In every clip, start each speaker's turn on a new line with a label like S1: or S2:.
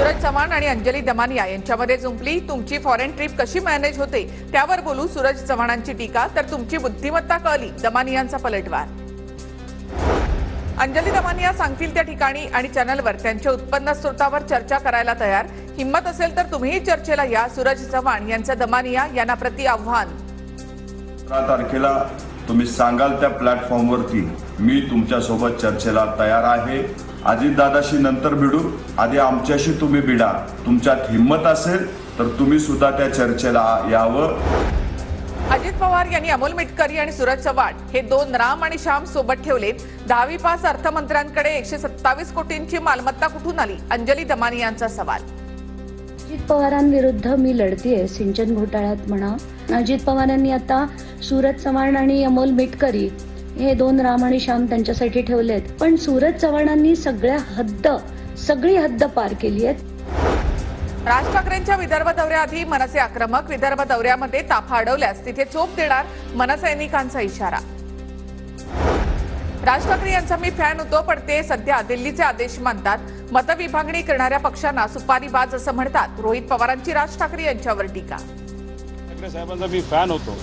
S1: सूरज चव्हाण आणि अंजली दमानिया यांच्यामध्ये जुंपली. तुमची फॉरेन ट्रिप कशी मॅनेज होते त्यावर बोलू. सूरज चव्हाणांची टीका तर तुमची बुद्धिमत्ता कळली, दमानियांचा पलटवार. अंजली दमानिया सांगतील त्या ठिकाणी आणि चॅनलवर त्यांच्या उत्पन्न स्रोतावर चर्चा करायला तयार. हिम्मत असेल तर तुम्हीही चर्चेला या. सूरज चव्हाण यांचं दमानिया यांना प्रति आव्हान.
S2: 15 तारखेला तुम्ही सांगाल त्या प्लॅटफॉर्मवरती मी तुमच्यासोबत चर्चेला तयार आहे. अजितदादाशी नंतर भिडू, आधी आमच्याशी तुम्ही भिडा. तुमच्यात हिम्मत असेल तर तुम्ही सुद्धा त्या चर्चेला यावं.
S1: अजित पवार यांनी अमोल मिटकरी आणि सूरज चव्हाण हे दोन राम आणि श्याम सोबत ठेवलेत. 10वी पास अर्थमंत्र्यांकडे 127 कोटींची मालमत्ता कुठून आली? अंजली दमानियांचा सवाल.
S3: अजित पवारांविरुद्ध मी लढतीये सिंचन घोटाळ्यात म्हणा. अजित पवारांनी आता सूरज चव्हाण आणि अमोल मिटकरी हे दोन राम आणि श्याम त्यांच्यासाठी ठेवलेत, पण सूरज चव्हाणांनी सगळी हद्द पार केली आहे.
S1: राज ठाकरेंच्या विदर्भ दौऱ्याआधी मनसे आक्रमक. विदर्भ दौऱ्यामध्ये ताफा अडवल्यास तिथे चोप देणार, मनसैनिकांचा इशारा. राज ठाकरे यांचा मी फॅन होतो, पण ते सध्या दिल्लीचे आदेश मानतात. मतविभागणी करणाऱ्या पक्षांना सुपारीबाज असं म्हणतात. रोहित पवारांची राज ठाकरे यांच्यावर टीका.
S4: ठाकरे साहेबांचा मी फॅन होतो,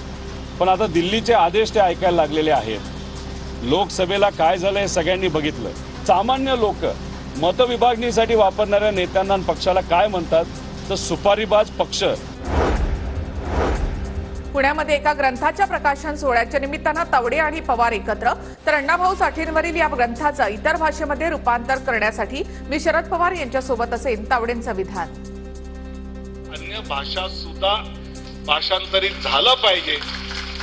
S4: पण आता दिल्लीचे आदेश ते ऐकायला लागलेले आहेत. लोकसभेला काय झालं हे सगळ्यांनी बघितलं. सामान्य लोक मतविभागणीसाठी वापरणाऱ्या नेत्यांना आणि पक्षाला काय म्हणतात तर सुपारीबाज पक्ष.
S1: पुण्यामध्ये एका ग्रंथाच्या प्रकाशन सोहळ्याच्या निमित्तानं तावडे आणि पवार एकत्र. तर अण्णाभाऊ साठेंवरील या ग्रंथाचं इतर भाषेमध्ये रूपांतर करण्यासाठी मी शरद पवार यांच्यासोबत असेन, तावडेंचं विधान.
S5: अन्य भाषा सुद्धा भाषांतरित झालं पाहिजे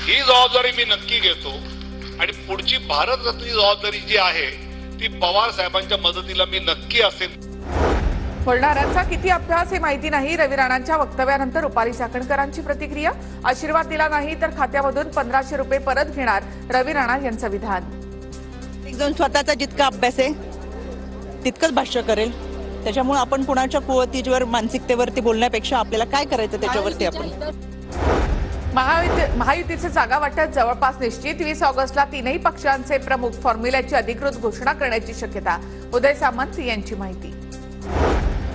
S5: ही जबाबदारी मी नक्की घेतो. आणि पुढची भारतरत्न जबाबदारी जी आहे ती पवार साहेबांच्या मदतीला मी नक्की असेल.
S1: बोलणाऱ्यांचा किती अभ्यास हे माहिती नाही. रवी राणांच्या वक्तव्यानंतर रुपाली चाकणकरांची प्रतिक्रिया. आशीर्वाद दिला नाही तर खात्यामधून 1500 रुपये परत घेणार, रवी राणा यांचं विधान.
S6: एक जण स्वतःचा जितका अभ्यास आहे तितकंच भाष्य करेल. त्याच्यामुळे आपण कुणाच्या कुवतीवर मानसिकतेवरती बोलण्यापेक्षा आपल्याला काय करायचं त्याच्यावरती आपण.
S1: महायुतीचे जागा वाटप जवळपास निश्चित. 20 ऑगस्टला तीनही पक्षांचे प्रमुख फॉर्म्युल्याची अधिकृत घोषणा करण्याची शक्यता. उदय सामंत यांची माहिती.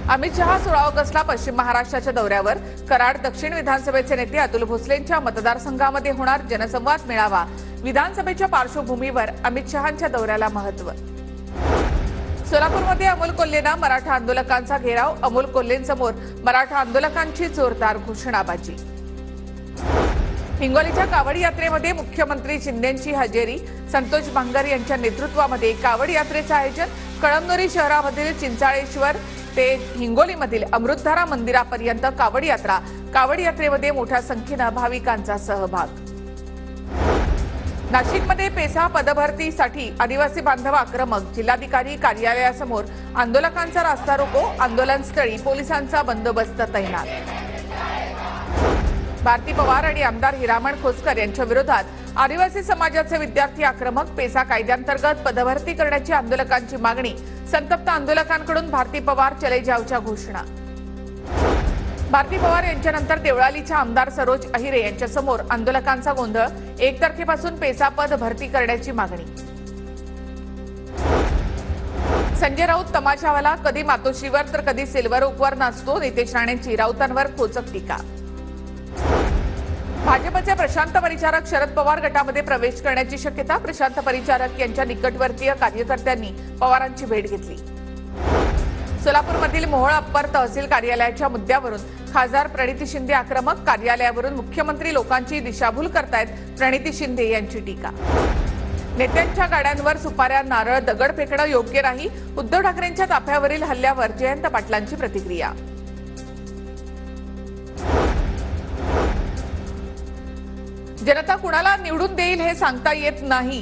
S1: अमित शहा 16 ऑगस्टला पश्चिम महाराष्ट्राच्या दौऱ्यावर. कराड दक्षिण विधानसभेचे नेते अतुल भोसलेंच्या मतदारसंघामध्ये होणार जनसंवाद मेळावा. विधानसभेच्या पार्श्वभूमीवर अमित शहांच्या दौऱ्याला महत्त्व. सोलापूरमध्ये अमोल कोल्हेंना मराठा आंदोलकांचा घेराव. अमोल कोल्हेंसमोर मराठा आंदोलकांची जोरदार घोषणाबाजी. हिंगोलीच्या कावड यात्रेमध्ये मुख्यमंत्री शिंदेंची हजेरी. संतोष बांगर यांच्या नेतृत्वामध्ये कावड यात्रेचं आयोजन. कळमनुरी शहरामधील चिंचाळेश्वर ते हिंगोलीमधील अमृतधारा मंदिरापर्यंत कावड यात्रा. कावड यात्रेमध्ये मोठ्या संख्येनं भाविकांचा सहभाग. नाशिकमध्ये पेसा पदभरतीसाठी आदिवासी बांधव आक्रमक. जिल्हाधिकारी कार्यालयासमोर आंदोलकांचा रास्ता रोको. आंदोलनस्थळी पोलिसांचा बंदोबस्त तैनात. भारती पवार आणि आमदार हिरामण खोसकर यांच्या विरोधात आदिवासी समाजाचे विद्यार्थी आक्रमक. पेसा कायद्याअंतर्गत पदभरती करण्याची आंदोलकांची मागणी. संतप्त आंदोलकांकडून भारती पवार चले जावच्या घोषणा. भारती पवार यांच्यानंतर देवळालीच्या आमदार सरोज अहिरे यांच्यासमोर आंदोलकांचा गोंधळ. 1 तारखेपासून पेसा पद भरती करण्याची मागणी. संजय राऊत तमाशावाला. कधी मातोश्रीवर तर कधी सिल्वर ओकवर नाचतो. नितेश राणेंची राऊतांवर खोचक टीका. भाजपचे प्रशांत परिचारक शरद पवार गटामध्ये प्रवेश करण्याची शक्यता. प्रशांत परिचारक यांच्या निकटवर्तीय कार्यकर्त्यांनी पवारांची भेट घेतली. सोलापूरमधील मोहोळ अप्पर तहसील कार्यालयाच्या मुद्द्यावरून खासदार प्रणिती शिंदे आक्रमक. कार्यालयावरून मुख्यमंत्री लोकांची दिशाभूल करतायत, प्रणिती शिंदे यांची टीका. नेत्यांच्या गाड्यांवर सुपाऱ्या, नारळ, दगड फेकणं योग्य नाही. उद्धव ठाकरेंच्या ताफ्यावरील हल्ल्यावर जयंत पाटलांची प्रतिक्रिया. जनता कुणाला निवडून देईल हे सांगता येत नाही.